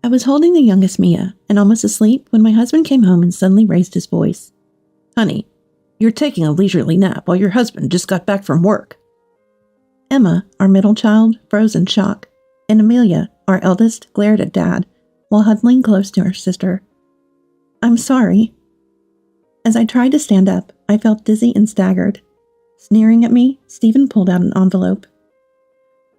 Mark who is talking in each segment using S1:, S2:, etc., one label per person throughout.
S1: I was holding the youngest Mia and almost asleep when my husband came home and suddenly raised his voice.
S2: Honey, you're taking a leisurely nap while your husband just got back from work.
S1: Emma, our middle child, froze in shock, and Amelia, our eldest, glared at Dad while huddling close to her sister. I'm sorry. As I tried to stand up, I felt dizzy and staggered. Sneering at me, Stephen pulled out an envelope.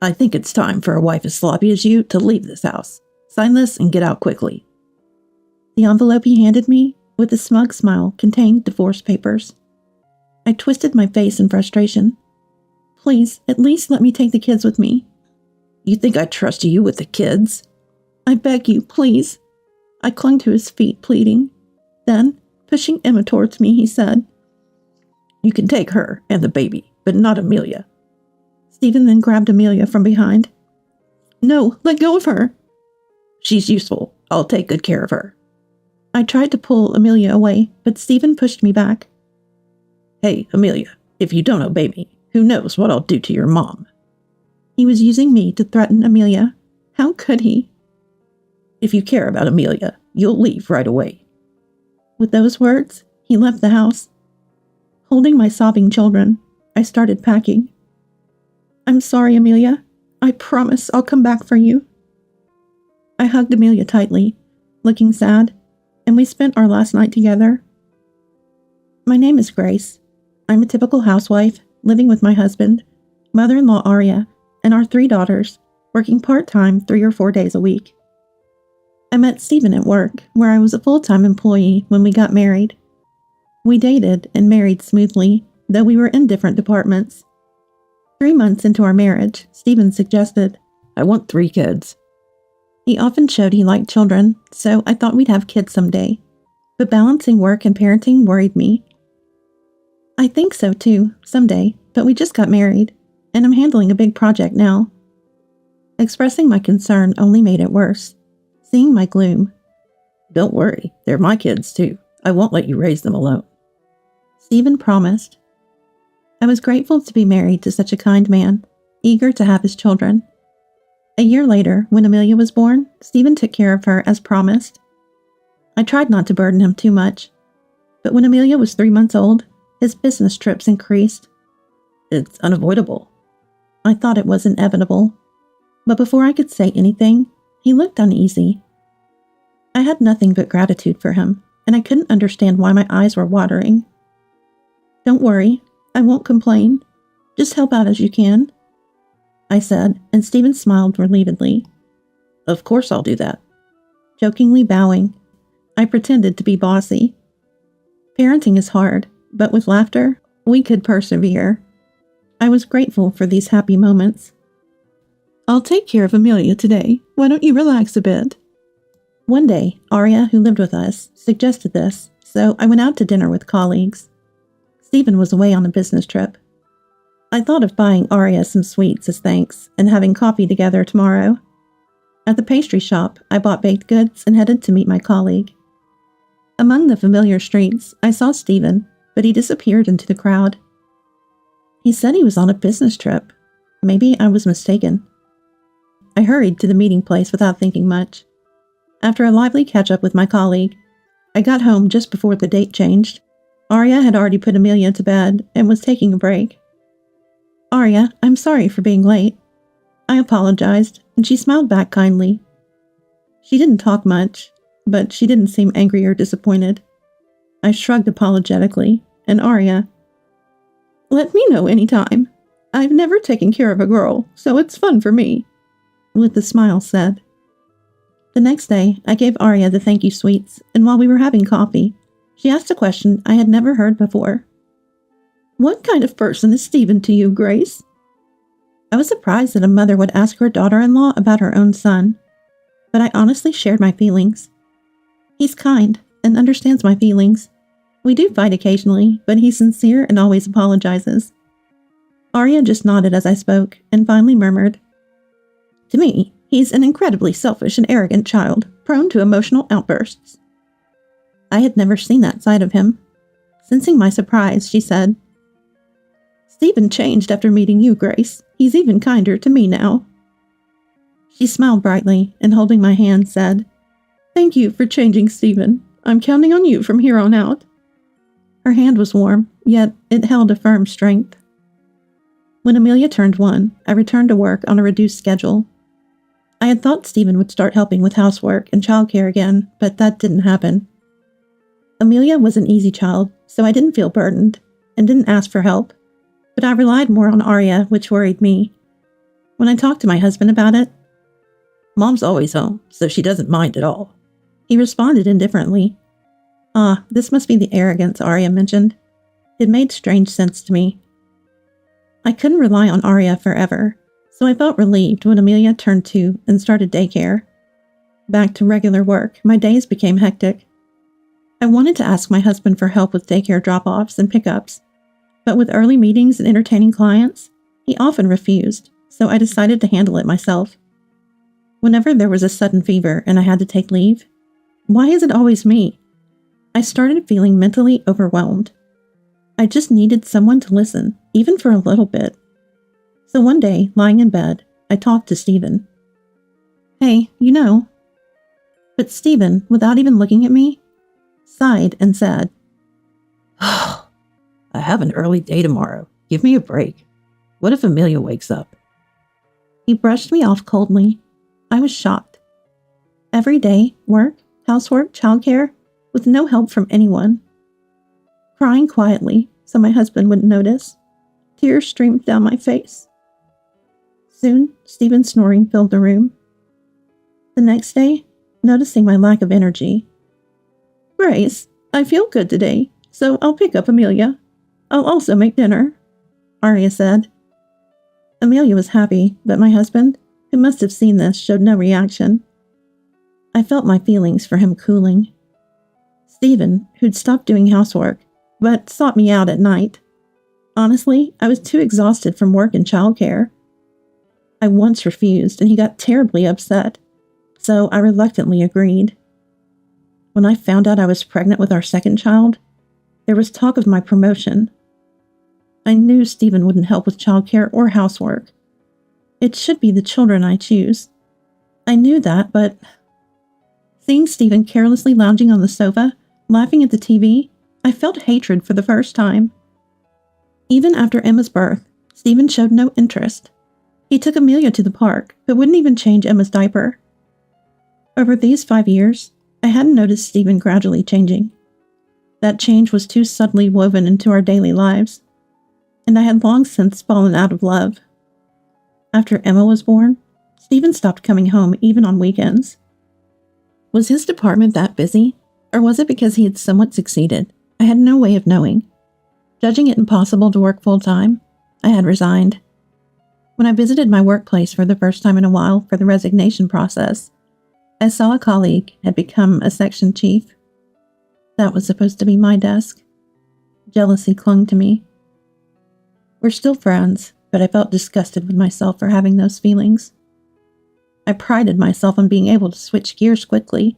S2: I think it's time for a wife as sloppy as you to leave this house. Sign this and get out quickly.
S1: The envelope he handed me, with a smug smile, contained divorce papers. I twisted my face in frustration. Please, at least let me take the kids with me.
S2: You think I trust you with the kids?
S1: I beg you, please. I clung to his feet, pleading. Then, pushing Emma towards me, he said,
S2: You can take her and the baby, but not Amelia.
S1: Stephen then grabbed Amelia from behind. No, let go of her.
S2: She's useful. I'll take good care of her.
S1: I tried to pull Amelia away, but Stephen pushed me back.
S2: Hey, Amelia, if you don't obey me, who knows what I'll do to your mom?
S1: He was using me to threaten Amelia. How could he?
S2: If you care about Amelia, you'll leave right away.
S1: With those words, he left the house. Holding my sobbing children, I started packing. I'm sorry, Amelia. I promise I'll come back for you. I hugged Amelia tightly, looking sad, and we spent our last night together. My name is Grace. I'm a typical housewife, living with my husband, mother-in-law Aria, and our 3 daughters, working part-time 3 or 4 days a week. I met Stephen at work, where I was a full-time employee when we got married. We dated and married smoothly, though we were in different departments. 3 months into our marriage, Stephen suggested,
S2: I want 3 kids.
S1: He often showed he liked children, so I thought we'd have kids someday. But balancing work and parenting worried me. I think so too, someday, but we just got married, and I'm handling a big project now. Expressing my concern only made it worse, seeing my gloom.
S2: Don't worry, they're my kids too. I won't let you raise them alone.
S1: Stephen promised. I was grateful to be married to such a kind man, eager to have his children. A year later, when Amelia was born, Stephen took care of her as promised. I tried not to burden him too much, but when Amelia was 3 months old, his business trips increased.
S2: It's unavoidable.
S1: I thought it was inevitable, but before I could say anything, he looked uneasy. I had nothing but gratitude for him, and I couldn't understand why my eyes were watering. Don't worry, I won't complain. Just help out as you can, I said, and Stephen smiled relievedly.
S2: Of course I'll do that.
S1: Jokingly bowing, I pretended to be bossy. Parenting is hard, but with laughter, we could persevere. I was grateful for these happy moments. I'll take care of Amelia today. Why don't you relax a bit? One day, Aria, who lived with us, suggested this, so I went out to dinner with colleagues. Stephen was away on a business trip. I thought of buying Aria some sweets as thanks and having coffee together tomorrow. At the pastry shop, I bought baked goods and headed to meet my colleague. Among the familiar streets, I saw Stephen, but he disappeared into the crowd. He said he was on a business trip. Maybe I was mistaken. I hurried to the meeting place without thinking much. After a lively catch-up with my colleague, I got home just before the date changed. Aria had already put Amelia to bed and was taking a break. Aria, I'm sorry for being late. I apologized, and she smiled back kindly. She didn't talk much, but she didn't seem angry or disappointed. I shrugged apologetically, and Aria, let me know anytime. I've never taken care of a girl, so it's fun for me, with a smile said. The next day, I gave Aria the thank you sweets, and while we were having coffee, she asked a question I had never heard before. What kind of person is Stephen to you, Grace? I was surprised that a mother would ask her daughter-in-law about her own son, but I honestly shared my feelings. He's kind and understands my feelings. We do fight occasionally, but he's sincere and always apologizes. Aria just nodded as I spoke and finally murmured, To me, he's an incredibly selfish and arrogant child, prone to emotional outbursts. I had never seen that side of him. Sensing my surprise, she said, Stephen changed after meeting you, Grace. He's even kinder to me now. She smiled brightly and holding my hand said, Thank you for changing, Stephen. I'm counting on you from here on out. Her hand was warm, yet it held a firm strength. When Amelia turned 1, I returned to work on a reduced schedule. I had thought Stephen would start helping with housework and childcare again, but that didn't happen. Amelia was an easy child, so I didn't feel burdened and didn't ask for help, but I relied more on Arya, which worried me. When I talked to my husband about it,
S2: Mom's always home, so she doesn't mind at all.
S1: He responded indifferently. This must be the arrogance Arya mentioned. It made strange sense to me. I couldn't rely on Arya forever, so I felt relieved when Amelia turned 2 and started daycare. Back to regular work, my days became hectic. I wanted to ask my husband for help with daycare drop-offs and pickups, but with early meetings and entertaining clients, he often refused, so I decided to handle it myself. Whenever there was a sudden fever and I had to take leave, why is it always me? I started feeling mentally overwhelmed. I just needed someone to listen, even for a little bit. So one day, lying in bed, I talked to Stephen. Hey, But Stephen, without even looking at me, sighed and said,
S2: I have an early day tomorrow. Give me a break. What if Amelia wakes up?
S1: He brushed me off coldly. I was shocked. Every day, work, housework, childcare, with no help from anyone. Crying quietly so my husband wouldn't notice, tears streamed down my face. Soon, Stephen's snoring filled the room. The next day, noticing my lack of energy. Grace, I feel good today, so I'll pick up Amelia. I'll also make dinner, Arya said. Amelia was happy, but my husband, who must have seen this, showed no reaction. I felt my feelings for him cooling. Stephen, who'd stopped doing housework, but sought me out at night. Honestly, I was too exhausted from work and childcare. I once refused, and he got terribly upset, so I reluctantly agreed. When I found out I was pregnant with our second child, there was talk of my promotion. I knew Stephen wouldn't help with childcare or housework. It should be the children I choose. I knew that, but seeing Stephen carelessly lounging on the sofa, laughing at the TV, I felt hatred for the first time. Even after Emma's birth, Stephen showed no interest. He took Amelia to the park, but wouldn't even change Emma's diaper. Over these 5 years, I hadn't noticed Stephen gradually changing. That change was too subtly woven into our daily lives, and I had long since fallen out of love. After Emma was born, Stephen stopped coming home even on weekends. Was his department that busy, or was it because he had somewhat succeeded? I had no way of knowing. Judging it impossible to work full-time, I had resigned. When I visited my workplace for the first time in a while for the resignation process, I saw a colleague had become a section chief. That was supposed to be my desk. Jealousy clung to me. We're still friends, but I felt disgusted with myself for having those feelings. I prided myself on being able to switch gears quickly.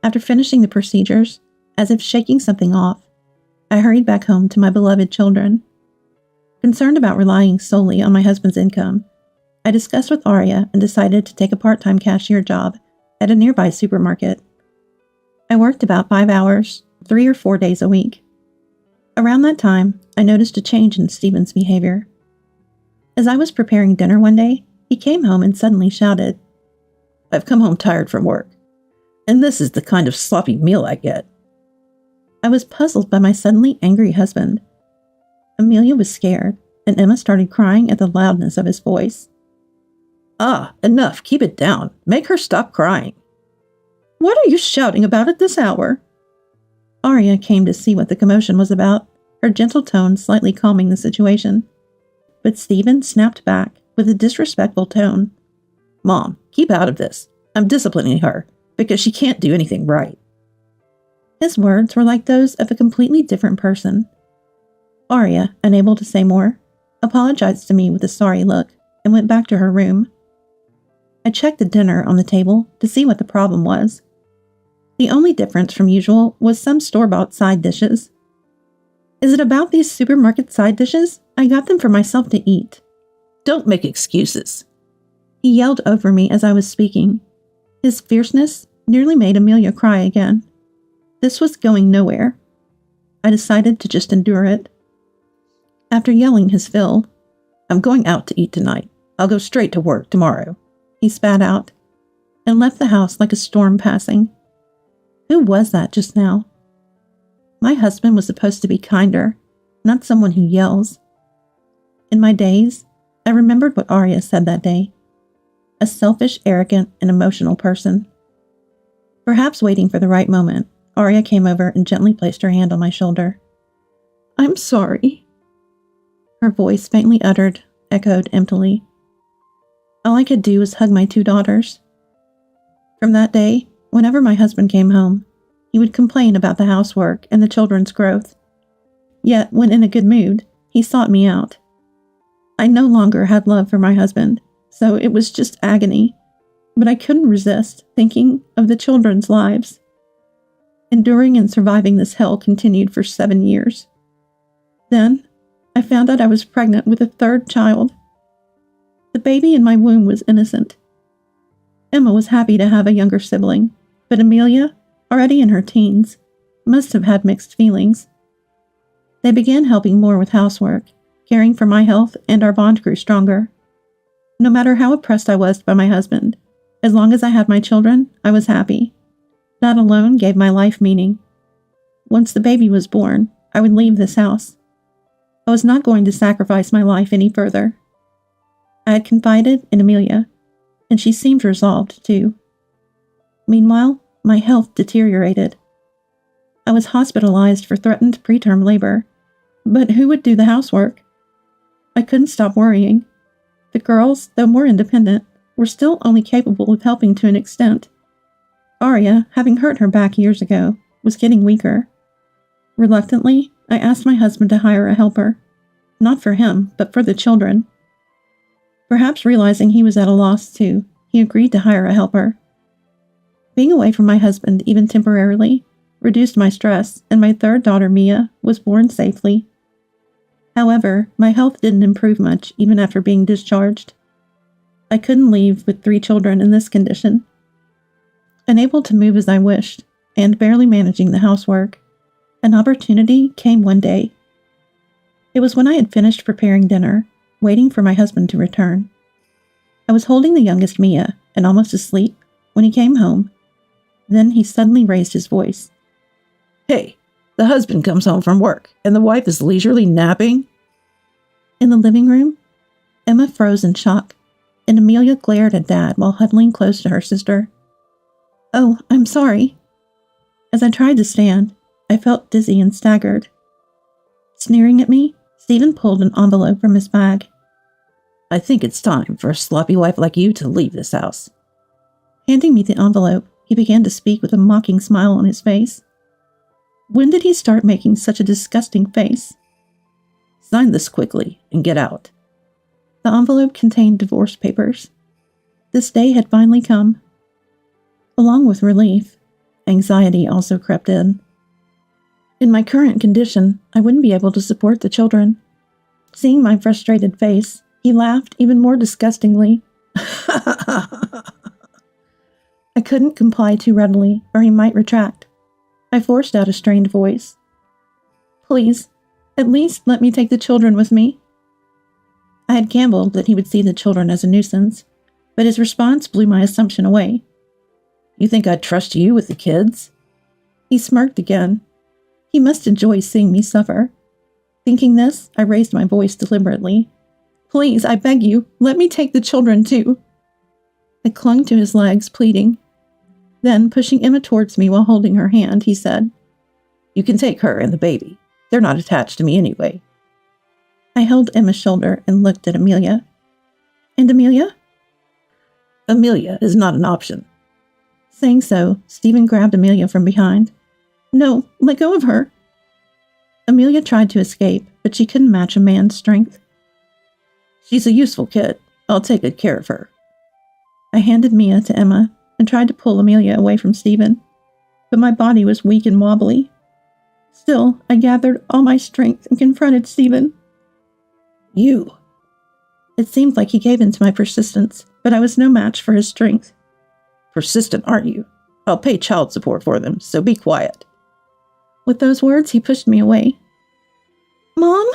S1: After finishing the procedures, as if shaking something off, I hurried back home to my beloved children. Concerned about relying solely on my husband's income, I discussed with Arya and decided to take a part-time cashier job at a nearby supermarket. I worked about 5 hours, 3 or 4 days a week. Around that time, I noticed a change in Stephen's behavior. As I was preparing dinner one day, he came home and suddenly shouted,
S2: I've come home tired from work, and this is the kind of sloppy meal I get.
S1: I was puzzled by my suddenly angry husband. Amelia was scared, and Emma started crying at the loudness of his voice.
S2: Enough, keep it down. Make her stop crying.
S1: What are you shouting about at this hour? Arya came to see what the commotion was about, her gentle tone slightly calming the situation. But Stephen snapped back with a disrespectful tone.
S2: Mom, keep out of this. I'm disciplining her because she can't do anything right.
S1: His words were like those of a completely different person. Arya, unable to say more, apologized to me with a sorry look and went back to her room. I checked the dinner on the table to see what the problem was. The only difference from usual was some store-bought side dishes. Is it about these supermarket side dishes? I got them for myself to eat.
S2: Don't make excuses.
S1: He yelled over me as I was speaking. His fierceness nearly made Amelia cry again. This was going nowhere. I decided to just endure it. After yelling his fill,
S2: "I'm going out to eat tonight. I'll go straight to work tomorrow,"
S1: he spat out, and left the house like a storm passing. Who was that just now? My husband was supposed to be kinder, not someone who yells. In my daze, I remembered what Arya said that day. A selfish, arrogant, and emotional person. Perhaps waiting for the right moment, Arya came over and gently placed her hand on my shoulder. "I'm sorry." Her voice, faintly uttered, echoed emptily. All I could do was hug my 2 daughters. From that day, whenever my husband came home, he would complain about the housework and the children's growth. Yet, when in a good mood, he sought me out. I no longer had love for my husband, so it was just agony, but I couldn't resist thinking of the children's lives. Enduring and surviving this hell continued for 7 years. Then, I found out I was pregnant with a 3rd child. The baby in my womb was innocent. Emma was happy to have a younger sibling, but Amelia, already in her teens, must have had mixed feelings. They began helping more with housework, caring for my health, and our bond grew stronger. No matter how oppressed I was by my husband, as long as I had my children, I was happy. That alone gave my life meaning. Once the baby was born, I would leave this house. I was not going to sacrifice my life any further. I had confided in Amelia, and she seemed resolved too. Meanwhile, my health deteriorated. I was hospitalized for threatened preterm labor, but who would do the housework? I couldn't stop worrying. The girls, though more independent, were still only capable of helping to an extent. Arya, having hurt her back years ago, was getting weaker. Reluctantly, I asked my husband to hire a helper. Not for him, but for the children. Perhaps realizing he was at a loss too, he agreed to hire a helper. Being away from my husband, even temporarily, reduced my stress, and my 3rd daughter, Mia, was born safely. However, my health didn't improve much even after being discharged. I couldn't leave with 3 children in this condition. Unable to move as I wished, and barely managing the housework, an opportunity came one day. It was when I had finished preparing dinner, waiting for my husband to return. I was holding the youngest Mia, and almost asleep, when he came home. Then he suddenly raised his voice.
S2: "Hey, the husband comes home from work, and the wife is leisurely napping?"
S1: In the living room, Emma froze in shock, and Amelia glared at Dad while huddling close to her sister. "Oh, I'm sorry." As I tried to stand, I felt dizzy and staggered. Sneering at me, Stephen pulled an envelope from his bag.
S2: "I think it's time for a sloppy wife like you to leave this house."
S1: Handing me the envelope, he began to speak with a mocking smile on his face. When did he start making such a disgusting face?
S2: "Sign this quickly and get out."
S1: The envelope contained divorce papers. This day had finally come. Along with relief, anxiety also crept in. In my current condition, I wouldn't be able to support the children. Seeing my frustrated face, he laughed even more disgustingly. I couldn't comply too readily, or he might retract. I forced out a strained voice. "Please, at least let me take the children with me." I had gambled that he would see the children as a nuisance, but his response blew my assumption away.
S2: "You think I'd trust you with the kids?"
S1: He smirked again. He must enjoy seeing me suffer. Thinking this, I raised my voice deliberately. "Please, I beg you, let me take the children too." I clung to his legs, pleading. Then, pushing Emma towards me while holding her hand, he said,
S2: "You can take her and the baby. They're not attached to me anyway."
S1: I held Emma's shoulder and looked at Amelia. "And Amelia?"
S2: "Amelia is not an option."
S1: Saying so, Stephen grabbed Amelia from behind. "No, let go of her." Amelia tried to escape, but she couldn't match a man's strength.
S2: "She's a useful kid. I'll take good care of her."
S1: I handed Mia to Emma and tried to pull Amelia away from Stephen, but my body was weak and wobbly. Still, I gathered all my strength and confronted Stephen.
S2: "You!"
S1: It seemed like he gave in to my persistence, but I was no match for his strength.
S2: "Persistent, aren't you? I'll pay child support for them, so be quiet.
S1: With those words, he pushed me away. Mom?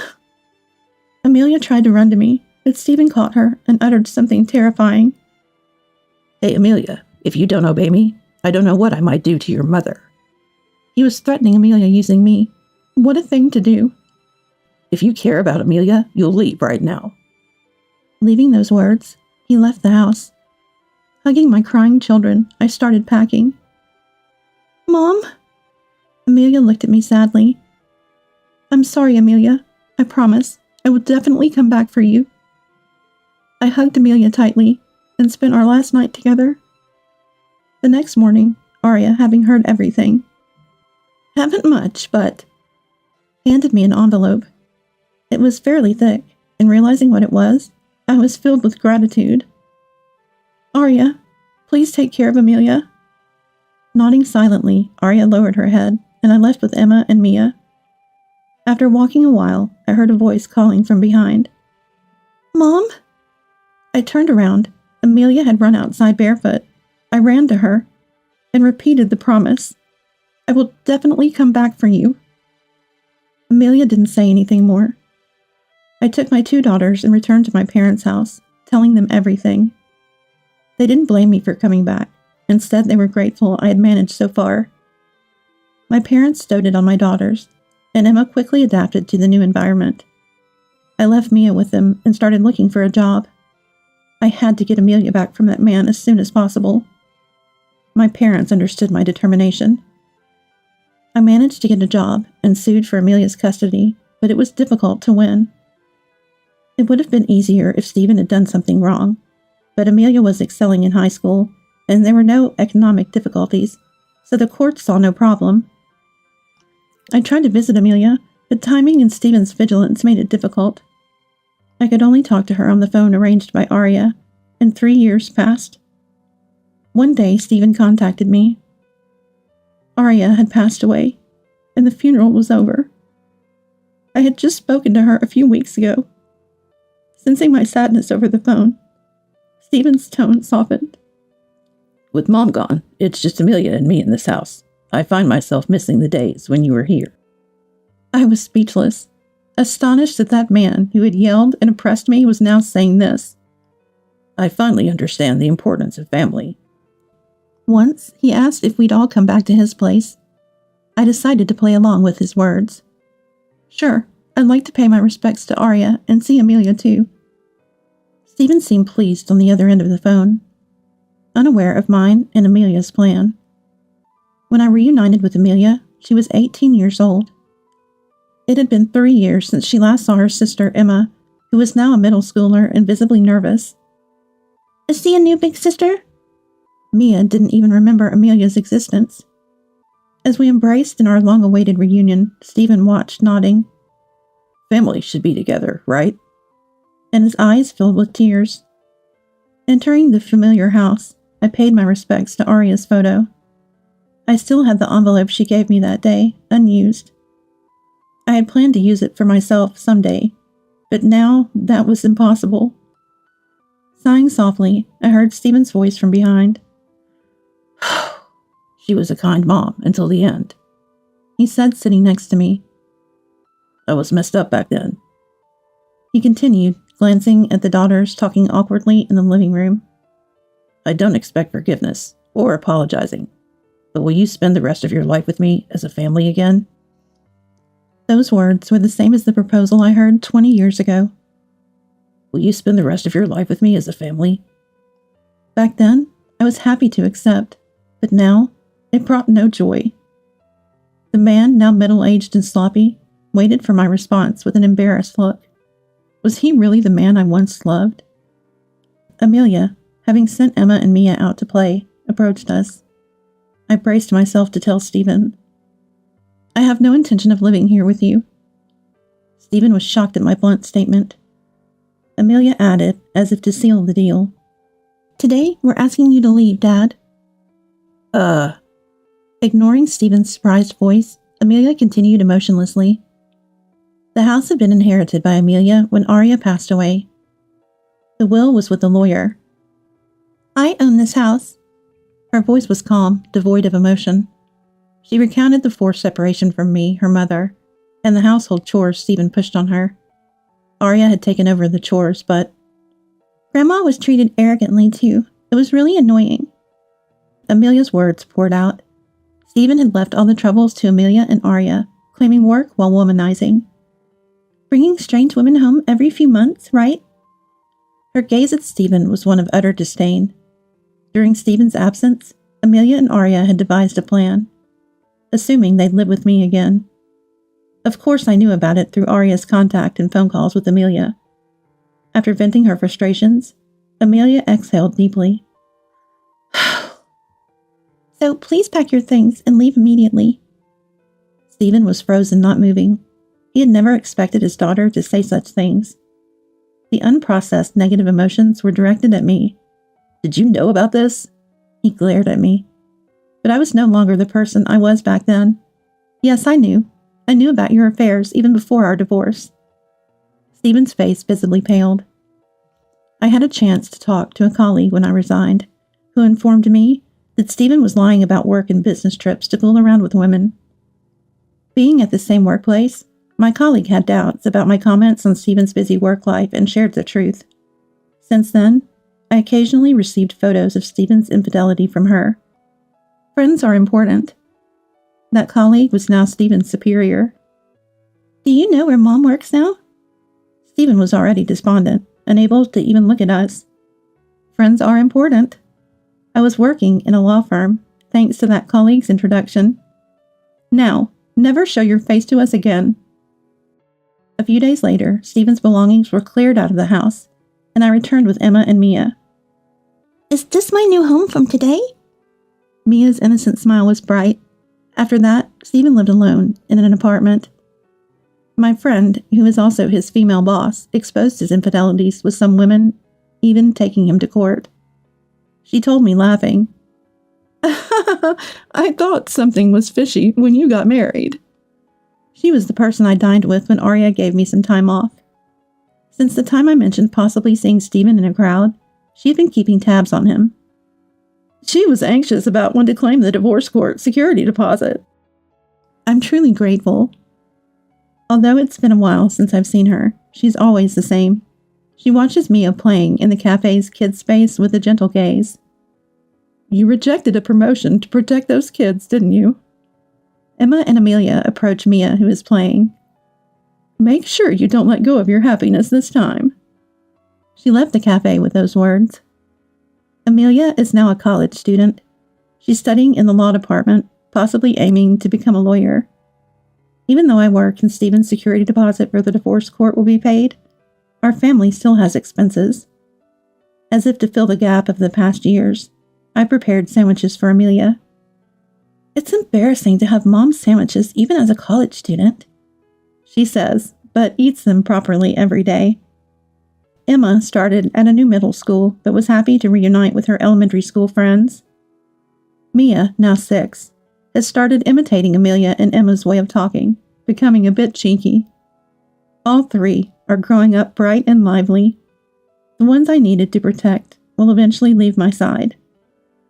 S1: Amelia tried to run to me, but Stephen caught her and uttered something terrifying.
S2: Hey, Amelia, if you don't obey me, I don't know what I might do to your mother.
S1: He was threatening Amelia using me. What a thing to do.
S2: If you care about Amelia, you'll leave right now.
S1: Leaving those words, he left the house. Hugging my crying children, I started packing. Mom? Amelia looked at me sadly. I'm sorry, Amelia. I promise. I will definitely come back for you. I hugged Amelia tightly and spent our last night together. The next morning, Arya, having heard everything, haven't much, but handed me an envelope. It was fairly thick, and realizing what it was, I was filled with gratitude. Arya, please take care of Amelia. Nodding silently, Arya lowered her head, and I left with Emma and Mia. After walking a while, I heard a voice calling from behind. Mom? I turned around. Amelia had run outside barefoot. I ran to her and repeated the promise. I will definitely come back for you. Amelia didn't say anything more. I took my 2 daughters and returned to my parents' house, telling them everything. They didn't blame me for coming back. Instead, they were grateful I had managed so far. My parents doted on my daughters, and Emma quickly adapted to the new environment. I left Mia with them and started looking for a job. I had to get Amelia back from that man as soon as possible. My parents understood my determination. I managed to get a job and sued for Amelia's custody, but it was difficult to win. It would have been easier if Stephen had done something wrong, but Amelia was excelling in high school, and there were no economic difficulties, so the courts saw no problem. I tried to visit Amelia, but timing and Stephen's vigilance made it difficult. I could only talk to her on the phone arranged by Arya, and 3 years passed. One day, Stephen contacted me. Arya had passed away, and the funeral was over. I had just spoken to her a few weeks ago. Sensing my sadness over the phone, Stephen's tone softened.
S2: With Mom gone, it's just Amelia and me in this house. I find myself missing the days when you were here.
S1: I was speechless, astonished that that man who had yelled and oppressed me was now saying this.
S2: I finally understand the importance of family.
S1: Once, he asked if we'd all come back to his place. I decided to play along with his words. Sure, I'd like to pay my respects to Arya and see Amelia too. Stephen seemed pleased on the other end of the phone, unaware of mine and Amelia's plan. When I reunited with Amelia, she was 18 years old. It had been 3 years since she last saw her sister, Emma, who was now a middle schooler and visibly nervous. Is she a new big sister? Mia didn't even remember Amelia's existence. As we embraced in our long-awaited reunion, Stephen watched, nodding.
S2: Family should be together, right?
S1: And his eyes filled with tears. Entering the familiar house, I paid my respects to Arya's photo. I still had the envelope she gave me that day, unused. I had planned to use it for myself someday, but now that was impossible. Sighing softly, I heard Stephen's voice from behind.
S2: She was a kind mom until the end,
S1: he said, sitting next to me.
S2: I was messed up back then.
S1: He continued, glancing at the daughters talking awkwardly in the living room.
S2: I don't expect forgiveness or apologizing, but will you spend the rest of your life with me as a family again?
S1: Those words were the same as the proposal I heard 20 years ago.
S2: Will you spend the rest of your life with me as a family?
S1: Back then, I was happy to accept, but now it brought no joy. The man, now middle-aged and sloppy, waited for my response with an embarrassed look. Was he really the man I once loved? Amelia, having sent Emma and Mia out to play, approached us. I braced myself to tell Stephen, I have no intention of living here with you. Stephen was shocked at my blunt statement. Amelia added, as if to seal the deal, Today, we're asking you to leave, Dad. Ignoring Stephen's surprised voice, Amelia continued emotionlessly. The house had been inherited by Amelia when Arya passed away. The will was with the lawyer. I own this house. Her voice was calm, devoid of emotion. She recounted the forced separation from me, her mother, and the household chores Stephen pushed on her. Arya had taken over the chores, but Grandma was treated arrogantly too. It was really annoying. Amelia's words poured out. Stephen had left all the troubles to Amelia and Arya, claiming work while womanizing. Bringing strange women home every few months, right? Her gaze at Stephen was one of utter disdain. During Stephen's absence, Amelia and Arya had devised a plan, assuming they'd live with me again. Of course I knew about it through Arya's contact and phone calls with Amelia. After venting her frustrations, Amelia exhaled deeply. So please pack your things and leave immediately. Stephen was frozen, not moving. He had never expected his daughter to say such things. The unprocessed negative emotions were directed at me. Did you know about this? He glared at me. But I was no longer the person I was back then. Yes, I knew. I knew about your affairs even before our divorce. Stephen's face visibly paled. I had a chance to talk to a colleague when I resigned, who informed me that Stephen was lying about work and business trips to fool around with women. Being at the same workplace, my colleague had doubts about my comments on Stephen's busy work life and shared the truth. Since then, I occasionally received photos of Stephen's infidelity from her. Friends are important. That colleague was now Stephen's superior. Do you know where Mom works now? Stephen was already despondent, unable to even look at us. Friends are important. I was working in a law firm, thanks to that colleague's introduction. Now, never show your face to us again. A few days later, Stephen's belongings were cleared out of the house, and I returned with Emma and Mia. Is this my new home from today? Mia's innocent smile was bright. After that, Stephen lived alone in an apartment. My friend, who is also his female boss, exposed his infidelities with some women, even taking him to court. She told me, laughing, I thought something was fishy when you got married. She was the person I dined with when Arya gave me some time off. Since the time I mentioned possibly seeing Stephen in a crowd, she had been keeping tabs on him. She was anxious about when to claim the divorce court security deposit. I'm truly grateful. Although it's been a while since I've seen her, she's always the same. She watches Mia playing in the cafe's kids' space with a gentle gaze. You rejected a promotion to protect those kids, didn't you? Emma and Amelia approach Mia, who is playing. Make sure you don't let go of your happiness this time. She left the cafe with those words. Amelia is now a college student. She's studying in the law department, possibly aiming to become a lawyer. Even though I work and Stephen's security deposit for the divorce court will be paid, our family still has expenses. As if to fill the gap of the past years, I prepared sandwiches for Amelia. It's embarrassing to have Mom's sandwiches even as a college student, she says, but eats them properly every day. Emma started at a new middle school, but was happy to reunite with her elementary school friends. Mia, now 6, has started imitating Amelia and Emma's way of talking, becoming a bit cheeky. All 3 are growing up bright and lively. The ones I needed to protect will eventually leave my side,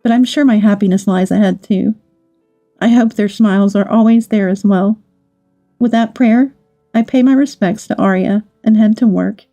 S1: but I'm sure my happiness lies ahead too. I hope their smiles are always there as well. With that prayer, I pay my respects to Arya and head to work.